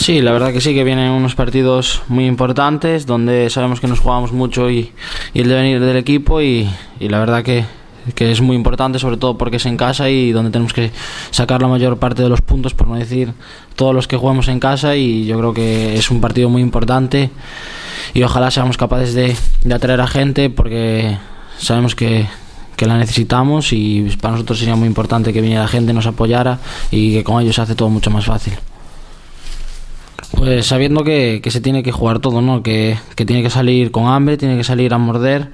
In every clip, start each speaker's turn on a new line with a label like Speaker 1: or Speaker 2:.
Speaker 1: Sí, la verdad que sí, que vienen unos partidos muy importantes donde sabemos que nos jugamos mucho y el devenir del equipo y la verdad que es muy importante, sobre todo porque es en casa y donde tenemos que sacar la mayor parte de los puntos, por no decir todos los que jugamos en casa, y yo creo que es un partido muy importante y ojalá seamos capaces de atraer a gente porque sabemos que la necesitamos y para nosotros sería muy importante que viniera gente, nos apoyara y que con ellos se hace todo mucho más fácil. Pues sabiendo que se tiene que jugar todo, ¿no? Que tiene que salir con hambre, tiene que salir a morder,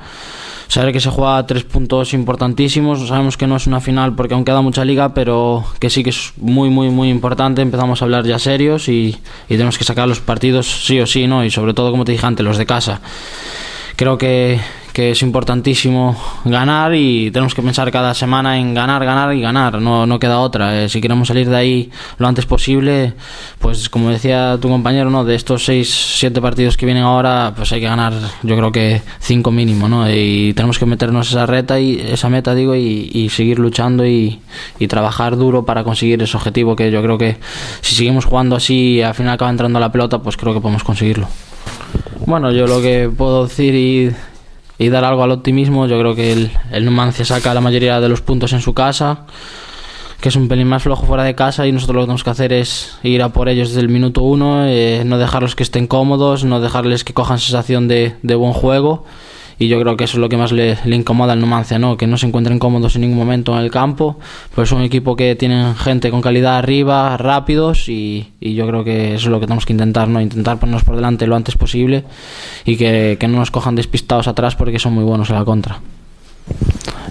Speaker 1: saber que se juega 3 puntos importantísimos. Sabemos que no es una final porque aún queda mucha liga, pero que sí que es muy muy muy importante. Empezamos a hablar ya serios y tenemos que sacar los partidos sí o sí, ¿no? Y sobre todo, como te dije antes, los de casa. Creo que es importantísimo ganar y tenemos que pensar cada semana en ganar, ganar y ganar, no queda otra. Si queremos salir de ahí lo antes posible, pues como decía tu compañero, ¿no? De estos 6-7 partidos que vienen ahora, pues hay que ganar, yo creo que 5 mínimo, ¿no? Y tenemos que meternos esa meta y seguir luchando y trabajar duro para conseguir ese objetivo, que yo creo que si seguimos jugando así y al final acaba entrando la pelota, pues creo que podemos conseguirlo. Bueno, yo lo que puedo decir y dar algo al optimismo, yo creo que el Numancia saca la mayoría de los puntos en su casa, que es un pelín más flojo fuera de casa, y nosotros lo que tenemos que hacer es ir a por ellos desde el minuto 1, no dejarlos que estén cómodos, no dejarles que cojan sensación de buen juego, y yo creo que eso es lo que más le incomoda al Numancia, ¿no? Que no se encuentren cómodos en ningún momento en el campo, pues es un equipo que tienen gente con calidad arriba, rápidos, y yo creo que eso es lo que tenemos que intentar, ¿no? Intentar ponernos por delante lo antes posible y que no nos cojan despistados atrás porque son muy buenos a la contra.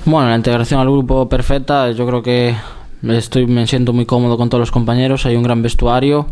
Speaker 1: Bueno, la integración al grupo perfecta, yo creo que me siento muy cómodo con todos los compañeros, hay un gran vestuario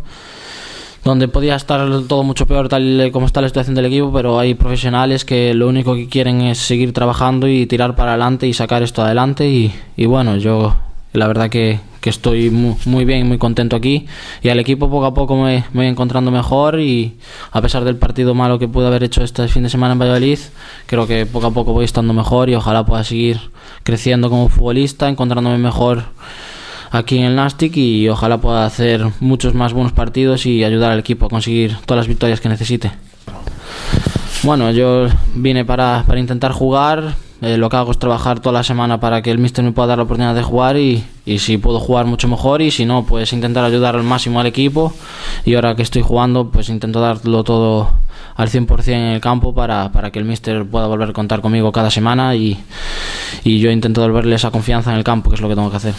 Speaker 1: donde podía estar todo mucho peor tal como está la situación del equipo, pero hay profesionales que lo único que quieren es seguir trabajando y tirar para adelante y sacar esto adelante y bueno, yo la verdad que estoy muy bien y muy contento aquí, y al equipo poco a poco me voy encontrando mejor, y a pesar del partido malo que pude haber hecho este fin de semana en Valladolid, creo que poco a poco voy estando mejor y ojalá pueda seguir creciendo como futbolista, encontrándome mejor aquí en el Nastic, y ojalá pueda hacer muchos más buenos partidos y ayudar al equipo a conseguir todas las victorias que necesite. Bueno, yo vine para intentar jugar, lo que hago es trabajar toda la semana para que el míster me pueda dar la oportunidad de jugar y si puedo jugar mucho mejor, y si no, pues intentar ayudar al máximo al equipo, y ahora que estoy jugando pues intento darlo todo al 100% en el campo para que el míster pueda volver a contar conmigo cada semana y yo intento devolverle esa confianza en el campo, que es lo que tengo que hacer.